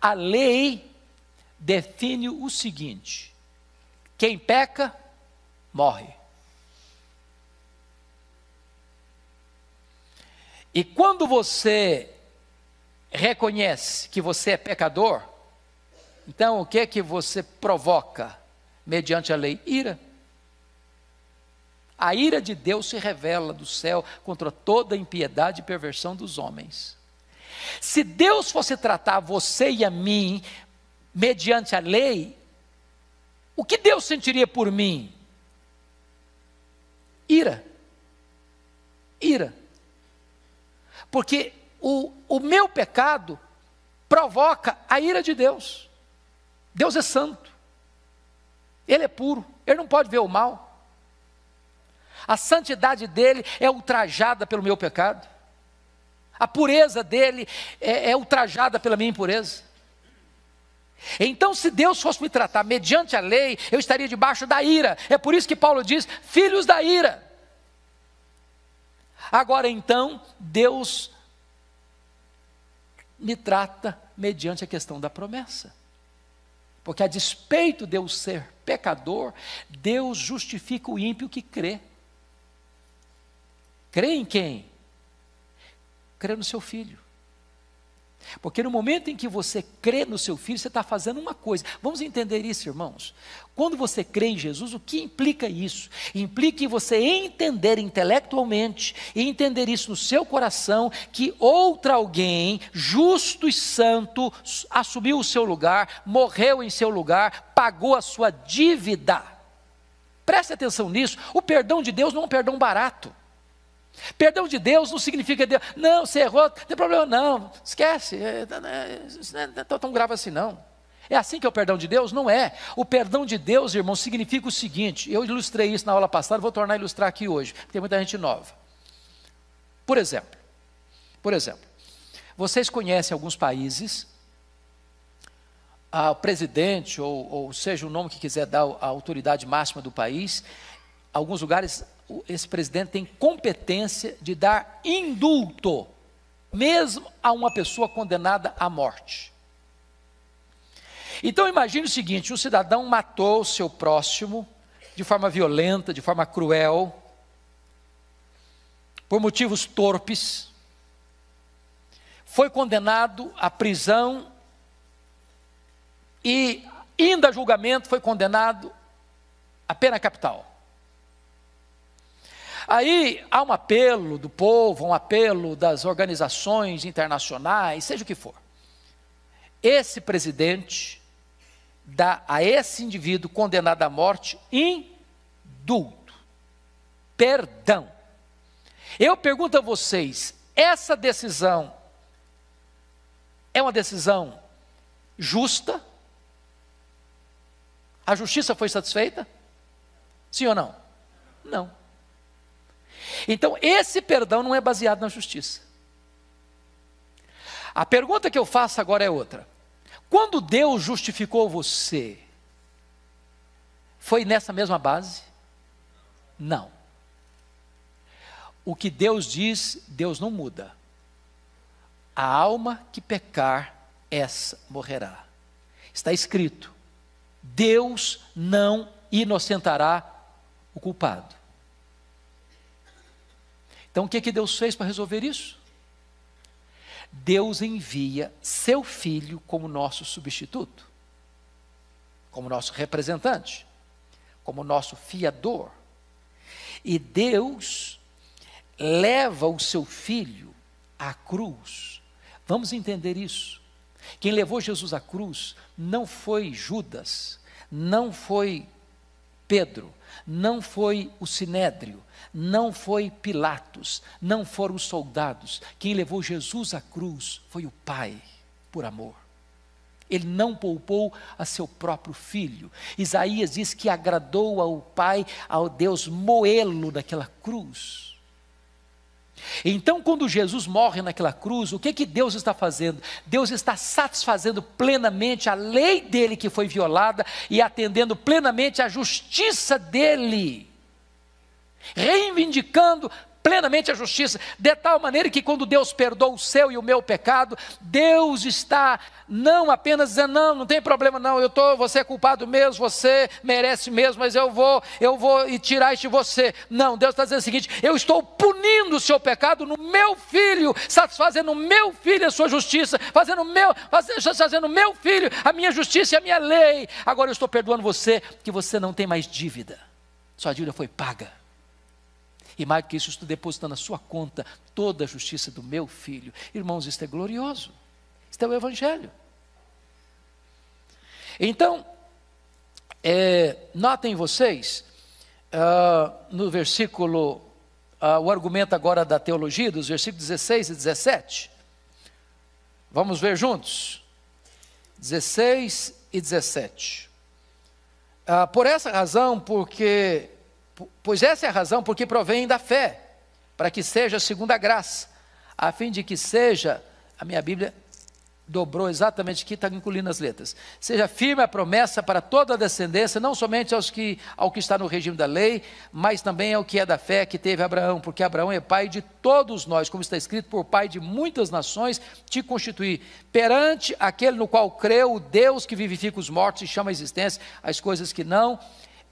A lei define o seguinte: quem peca, morre. E quando você reconhece que você é pecador, então o que você provoca mediante a lei? Ira. A ira de Deus se revela do céu contra toda a impiedade e perversão dos homens. Se Deus fosse tratar você e a mim mediante a lei, o que Deus sentiria por mim? Ira. ira. Porque o meu pecado provoca a ira de Deus. Deus é santo. Ele é puro. Ele não pode ver o mal. A santidade dele é ultrajada pelo meu pecado. A pureza dele é ultrajada pela minha impureza. Então, se Deus fosse me tratar mediante a lei, eu estaria debaixo da ira. É por isso que Paulo diz, filhos da ira. Agora então, Deus me trata mediante a questão da promessa. Porque a despeito de eu ser pecador, Deus justifica o ímpio que crê. Crê em quem? Crê no seu filho. Porque no momento em que você crê no seu filho, você está fazendo uma coisa. Vamos entender isso, irmãos. Quando você crê em Jesus, o que implica isso? Implica em você entender intelectualmente e entender isso no seu coração, que outra alguém, justo e santo, assumiu o seu lugar, morreu em seu lugar, pagou a sua dívida. Preste atenção nisso, o perdão de Deus não é um perdão barato. Perdão de Deus não significa Deus, não, você errou, não tem problema não, esquece, não é tão grave assim não. É assim que é o perdão de Deus? Não é. O perdão de Deus, irmão, significa o seguinte, eu ilustrei isso na aula passada, vou tornar a ilustrar aqui hoje, porque tem muita gente nova. Por exemplo, vocês conhecem alguns países, o presidente, ou seja o nome que quiser dar a autoridade máxima do país, alguns lugares esse presidente tem competência de dar indulto, mesmo a uma pessoa condenada à morte. Então imagine o seguinte, um cidadão matou o seu próximo de forma violenta, de forma cruel, por motivos torpes, foi condenado à prisão e, indo a julgamento, foi condenado à pena capital. Aí há um apelo do povo, um apelo das organizações internacionais, seja o que for. Esse presidente dá a esse indivíduo condenado à morte indulto, perdão. Eu pergunto a vocês, essa decisão é uma decisão justa? A justiça foi satisfeita? Sim ou não? Não. Então, esse perdão não é baseado na justiça. A pergunta que eu faço agora é outra. Quando Deus justificou você, foi nessa mesma base? Não. O que Deus diz, Deus não muda. A alma que pecar, essa morrerá. Está escrito, Deus não inocentará o culpado. Então o que Deus fez para resolver isso? Deus envia seu Filho como nosso substituto, como nosso representante, como nosso fiador. E Deus leva o seu Filho à cruz. Vamos entender isso. Quem levou Jesus à cruz não foi Judas, não foi Pedro, não foi o Sinédrio, não foi Pilatos, não foram os soldados. Quem levou Jesus à cruz foi o Pai, por amor. Ele não poupou a seu próprio filho. Isaías diz que agradou ao Pai, ao Deus, moê-lo naquela cruz. Então, quando Jesus morre naquela cruz, o que Deus está fazendo? Deus está satisfazendo plenamente a lei dele que foi violada e atendendo plenamente a justiça dele, reivindicando plenamente a justiça, de tal maneira que quando Deus perdoa o seu e o meu pecado, Deus está não apenas dizendo, não tem problema não, você é culpado mesmo, você merece mesmo, mas eu vou e tirar isso de você. Não, Deus está dizendo o seguinte, eu estou punindo o seu pecado no meu filho, satisfazendo o meu filho a sua justiça, fazendo o meu filho a minha justiça e a minha lei. Agora eu estou perdoando você, que você não tem mais dívida, sua dívida foi paga. E mais do que isso, estou depositando na sua conta toda a justiça do meu filho. Irmãos, isto é glorioso. Isto é o Evangelho. Então, notem vocês, no versículo o argumento agora da teologia, dos versículos 16 e 17. Vamos ver juntos? 16 e 17. Pois essa é a razão porque provém da fé, para que seja segundo a graça, a fim de que seja, a minha Bíblia dobrou exatamente aqui, está incluindo as letras, seja firme a promessa para toda a descendência, não somente ao que está no regime da lei, mas também ao que é da fé que teve Abraão, porque Abraão é pai de todos nós, como está escrito, por pai de muitas nações te constituí, perante aquele no qual creu, o Deus que vivifica os mortos e chama à existência as coisas que não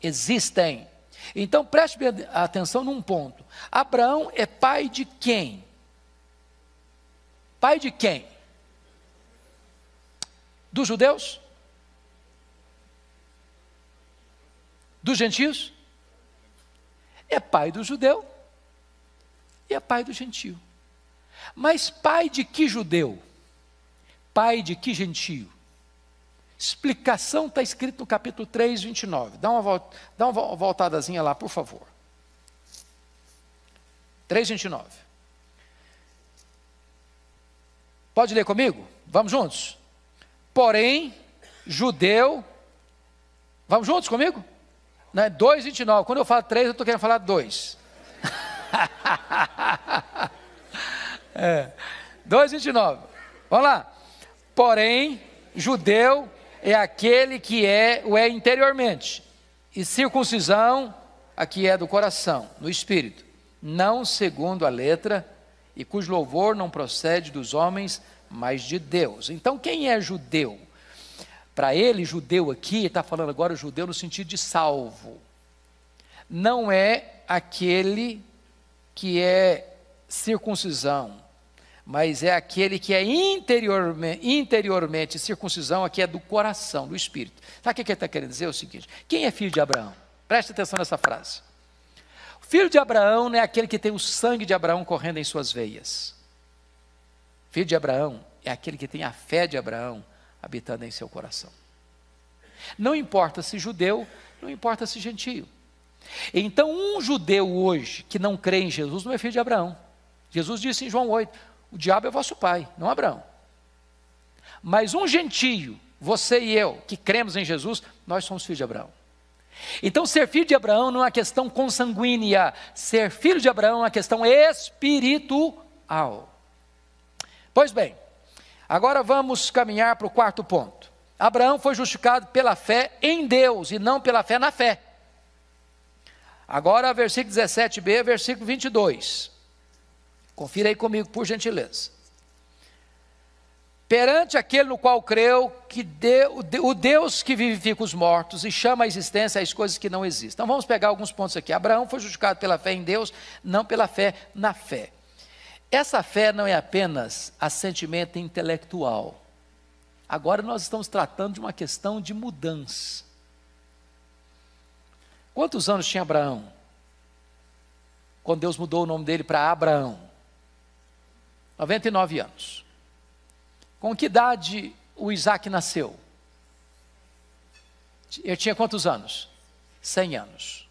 existem. Então preste atenção num ponto, Abraão é pai de quem? Pai de quem? Dos judeus? Dos gentios? É pai do judeu e é pai do gentio. Mas pai de que judeu? Pai de que gentio? Explicação está escrito no capítulo 3, 29. Dá uma voltadazinha lá, por favor. 3, 29. Pode ler comigo? Vamos juntos? Porém, judeu, vamos juntos comigo? Não é 2, 29, quando eu falo 3, eu estou querendo falar 2. 2, 29, vamos lá. Porém, judeu é aquele que o é interiormente, e circuncisão, aqui é do coração, no espírito, não segundo a letra, e cujo louvor não procede dos homens, mas de Deus. Então quem é judeu? Para ele, judeu aqui, está falando agora judeu no sentido de salvo. Não é aquele que é circuncisão, mas é aquele que é interiormente, circuncisão aqui é do coração, do espírito. Sabe o que ele está querendo dizer? É o seguinte, quem é filho de Abraão? Preste atenção nessa frase. O filho de Abraão não é aquele que tem o sangue de Abraão correndo em suas veias. Filho de Abraão é aquele que tem a fé de Abraão habitando em seu coração. Não importa se judeu, não importa se gentio. Então um judeu hoje que não crê em Jesus não é filho de Abraão. Jesus disse em João 8, o diabo é vosso pai, não Abraão. Mas um gentio, você e eu, que cremos em Jesus, nós somos filhos de Abraão. Então ser filho de Abraão não é uma questão consanguínea, ser filho de Abraão é uma questão espiritual. Pois bem, agora vamos caminhar para o quarto ponto. Abraão foi justificado pela fé em Deus e não pela fé na fé. Agora versículo 17b, versículo 22. Confira aí comigo, por gentileza. Perante aquele no qual creu, o Deus que vivifica os mortos e chama à existência as coisas que não existem. Então vamos pegar alguns pontos aqui. Abraão foi justificado pela fé em Deus, não pela fé na fé. Essa fé não é apenas assentimento intelectual. Agora nós estamos tratando de uma questão de mudança. Quantos anos tinha Abraão? Quando Deus mudou o nome dele para Abraão? 99 anos. Com que idade o Isaac nasceu? Ele tinha quantos anos? 100 anos.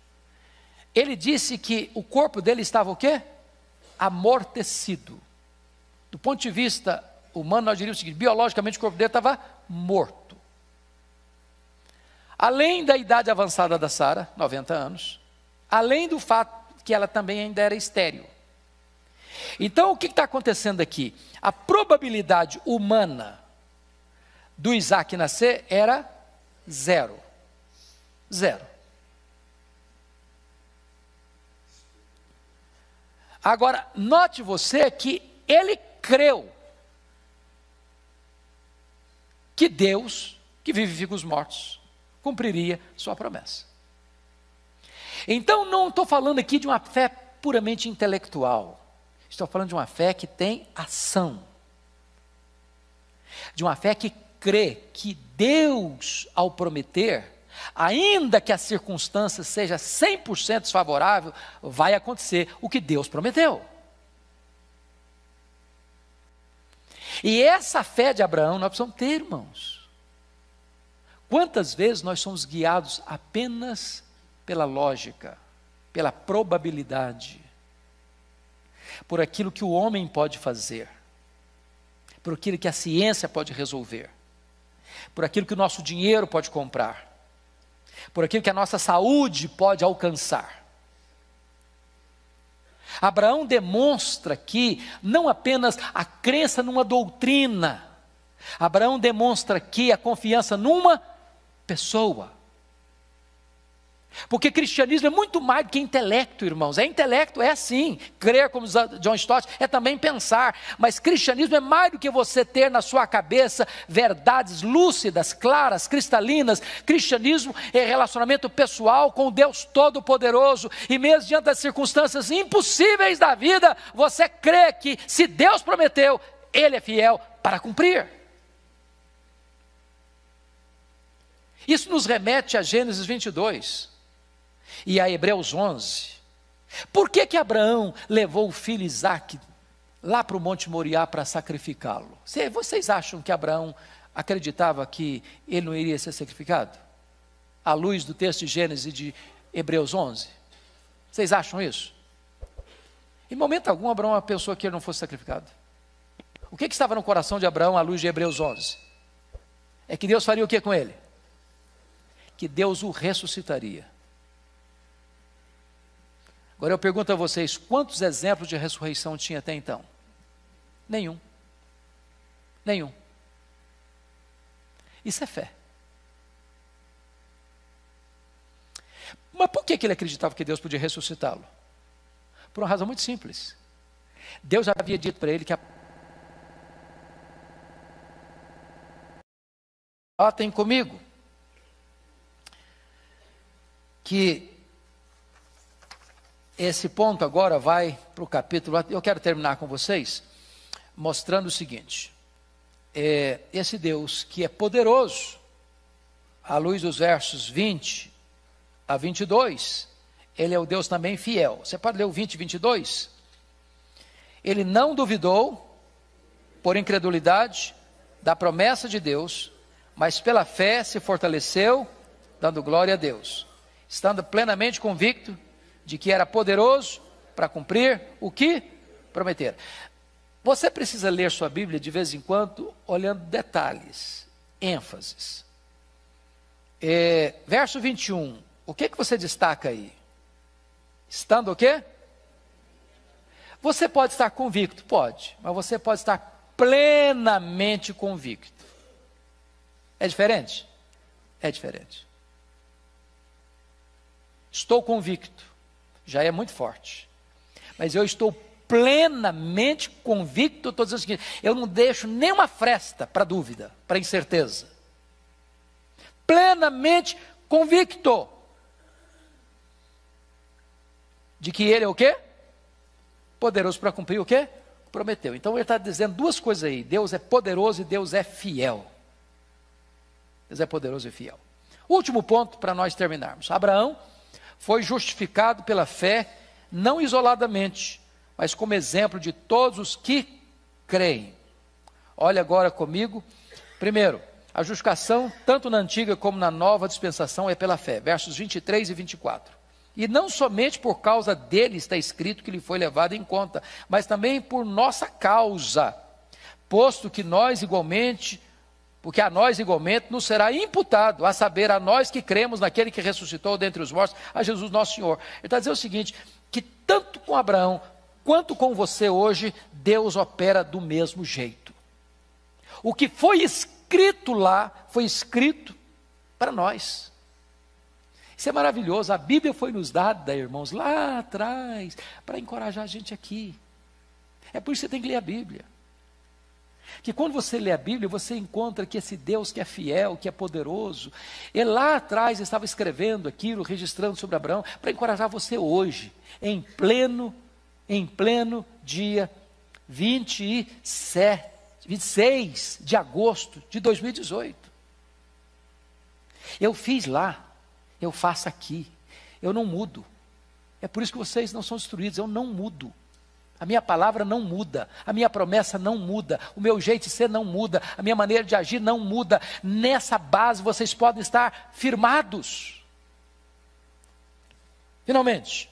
Ele disse que o corpo dele estava o quê? Amortecido. Do ponto de vista humano, nós diríamos o seguinte, biologicamente o corpo dele estava morto. Além da idade avançada da Sara, 90 anos, além do fato que ela também ainda era estéril. Então o que está acontecendo aqui? A probabilidade humana do Isaac nascer era 0. 0. Agora, note você que ele creu que Deus, que vivifica os mortos, cumpriria sua promessa. Então não estou falando aqui de uma fé puramente intelectual, estou falando de uma fé que tem ação, de uma fé que crê que Deus, ao prometer, ainda que a circunstância seja 100% desfavorável, vai acontecer o que Deus prometeu. E essa fé de Abraão nós precisamos ter, irmãos. Quantas vezes nós somos guiados apenas pela lógica, pela probabilidade? por aquilo que o homem pode fazer, por aquilo que a ciência pode resolver, por aquilo que o nosso dinheiro pode comprar, por aquilo que a nossa saúde pode alcançar. Abraão demonstra aqui não apenas a crença numa doutrina, Abraão demonstra aqui a confiança numa pessoa. Porque cristianismo é muito mais do que intelecto, irmãos. É intelecto, é sim. Crer, como John Stott, é também pensar. Mas cristianismo é mais do que você ter na sua cabeça verdades lúcidas, claras, cristalinas. Cristianismo é relacionamento pessoal com o Deus Todo-Poderoso. E mesmo diante das circunstâncias impossíveis da vida, você crê que se Deus prometeu, Ele é fiel para cumprir. Isso nos remete a Gênesis 22. E a Hebreus 11, por que Abraão levou o filho Isaque lá para o Monte Moriá para sacrificá-lo? Vocês acham que Abraão acreditava que ele não iria ser sacrificado? À luz do texto de Gênesis e de Hebreus 11? Vocês acham isso? Em momento algum Abraão pensou que ele não fosse sacrificado. O que estava no coração de Abraão à luz de Hebreus 11? É que Deus faria o que com ele? Que Deus o ressuscitaria. Agora eu pergunto a vocês, quantos exemplos de ressurreição tinha até então? Nenhum. Nenhum. Isso é fé. Mas por que ele acreditava que Deus podia ressuscitá-lo? Por uma razão muito simples. Deus já havia dito para ele que tem comigo que esse ponto agora vai para o capítulo, eu quero terminar com vocês, mostrando o seguinte, esse Deus que é poderoso, à luz dos versos 20 a 22, Ele é o Deus também fiel. Você pode ler o 20 e 22? Ele não duvidou, por incredulidade, da promessa de Deus, mas pela fé se fortaleceu, dando glória a Deus, estando plenamente convicto de que era poderoso para cumprir o que prometera. Você precisa ler sua Bíblia de vez em quando, olhando detalhes, ênfases. Verso 21, o que você destaca aí? Estando o quê? Você pode estar convicto, pode, mas você pode estar plenamente convicto. É diferente? É diferente. Estou convicto. Já é muito forte, mas eu estou plenamente convicto, estou dizendo o seguinte, eu não deixo nenhuma fresta para dúvida, para incerteza, plenamente convicto, de que Ele é o quê? Poderoso para cumprir o quê? Prometeu. Então ele está dizendo duas coisas aí, Deus é poderoso e Deus é fiel. Deus é poderoso e fiel. Último ponto para nós terminarmos, Abraão foi justificado pela fé, não isoladamente, mas como exemplo de todos os que creem. Olha agora comigo. Primeiro, a justificação, tanto na antiga como na nova dispensação, é pela fé. Versos 23 e 24. E não somente por causa dele está escrito que ele foi levado em conta, mas também por nossa causa, posto que nós igualmente... porque a nós igualmente nos será imputado, a saber, a nós que cremos naquele que ressuscitou dentre os mortos, a Jesus nosso Senhor. Ele está dizendo o seguinte, que tanto com Abraão, quanto com você hoje, Deus opera do mesmo jeito. O que foi escrito lá, foi escrito para nós. Isso é maravilhoso, a Bíblia foi nos dada, irmãos, lá atrás, para encorajar a gente aqui. É por isso que você tem que ler a Bíblia. Que quando você lê a Bíblia, você encontra que esse Deus que é fiel, que é poderoso, ele lá atrás estava escrevendo aquilo, registrando sobre Abraão, para encorajar você hoje, em pleno dia 26 de agosto de 2018. Eu fiz lá, eu faço aqui, eu não mudo. É por isso que vocês não são destruídos, eu não mudo. A minha palavra não muda, a minha promessa não muda, o meu jeito de ser não muda, a minha maneira de agir não muda. Nessa base vocês podem estar firmados. Finalmente,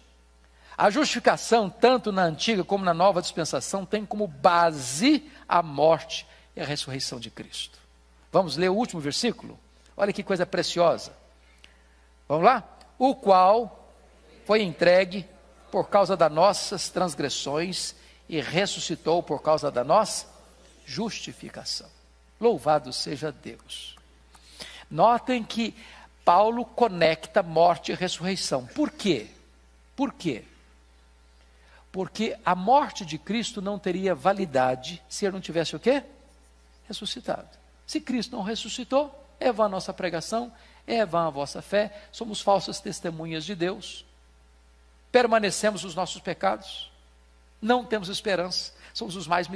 A justificação, tanto na antiga como na nova dispensação, tem como base a morte e a ressurreição de Cristo. Vamos ler o último versículo? Olha que coisa preciosa. Vamos lá? O qual foi entregue por causa das nossas transgressões e ressuscitou por causa da nossa justificação. Louvado seja Deus. Notem que Paulo conecta morte e ressurreição. Por quê? Por quê? Porque a morte de Cristo não teria validade se ele não tivesse o quê? Ressuscitado. Se Cristo não ressuscitou, é vã a nossa pregação, é vã a vossa fé, somos falsas testemunhas de Deus, permanecemos nos nossos pecados, não temos esperança, somos os mais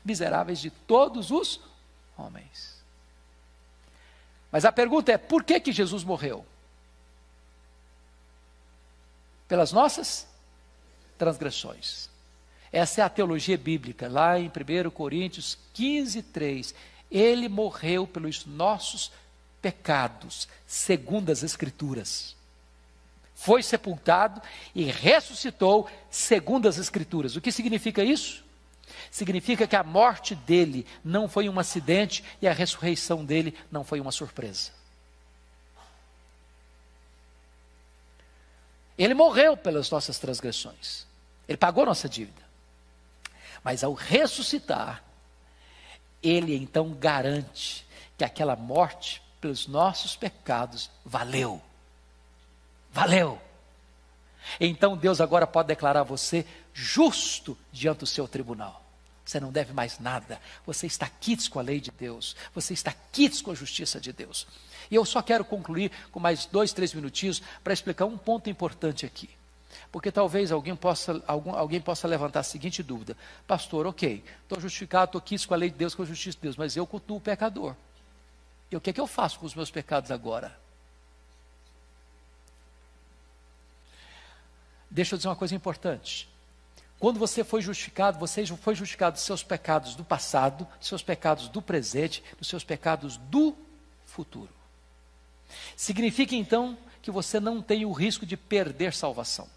miseráveis de todos os homens. Mas a pergunta é, por que Jesus morreu? Pelas nossas transgressões. Essa é a teologia bíblica, lá em 1 Coríntios 15:3. Ele morreu pelos nossos pecados, segundo as Escrituras. Foi sepultado e ressuscitou, segundo as Escrituras. O que significa isso? Significa que a morte dele não foi um acidente e a ressurreição dele não foi uma surpresa. Ele morreu pelas nossas transgressões. Ele pagou nossa dívida. Mas ao ressuscitar, ele então garante que aquela morte pelos nossos pecados valeu. Valeu. Então Deus agora pode declarar você justo diante do seu tribunal. Você não deve mais nada. Você está quites com a lei de Deus. Você está quites com a justiça de Deus. E eu só quero concluir com mais 2, 3 minutinhos para explicar um ponto importante aqui. Porque talvez alguém possa levantar a seguinte dúvida. Pastor, ok, estou justificado, estou quites com a lei de Deus, com a justiça de Deus, mas eu continuo o pecador. E o que é que eu faço com os meus pecados agora? Deixa eu dizer uma coisa importante. Quando você foi justificado dos seus pecados do passado, dos seus pecados do presente, dos seus pecados do futuro. Significa então que você não tem o risco de perder salvação.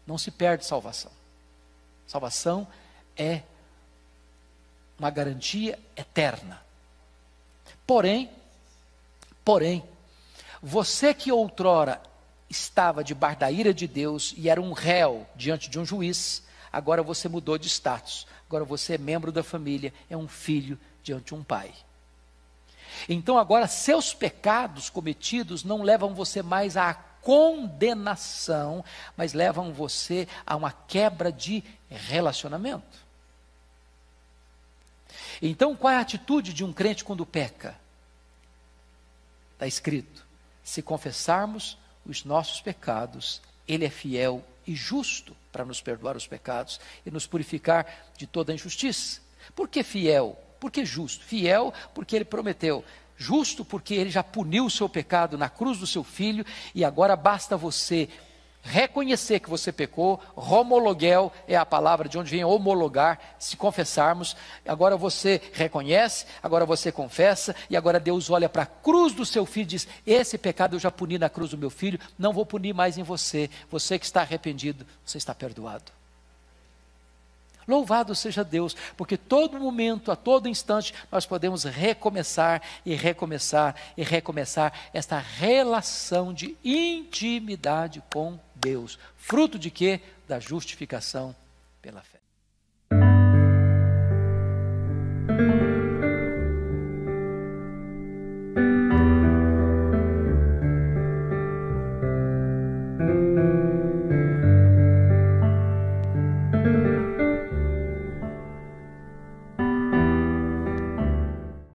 Não se perde salvação. Salvação é uma garantia eterna. Porém, você que outrora estava debaixo da ira de Deus e era um réu diante de um juiz, agora você mudou de status. Agora você é membro da família, é um filho diante de um pai. Então agora seus pecados cometidos não levam você mais à condenação, mas levam você a uma quebra de relacionamento. Então qual é a atitude de um crente quando peca? Está escrito, se confessarmos os nossos pecados, Ele é fiel e justo para nos perdoar os pecados e nos purificar de toda a injustiça. Por que fiel? Por que justo? Fiel porque Ele prometeu. Justo porque Ele já puniu o seu pecado na cruz do seu Filho e agora basta você reconhecer que você pecou. Homologuel é a palavra de onde vem homologar, se confessarmos. Agora você reconhece, agora você confessa e agora Deus olha para a cruz do seu Filho e diz, esse pecado eu já puni na cruz do meu Filho, não vou punir mais em você. Você que está arrependido, você está perdoado. Louvado seja Deus, porque todo momento, a todo instante, nós podemos recomeçar e recomeçar e recomeçar esta relação de intimidade com Deus. Fruto de quê? Da justificação pela fé.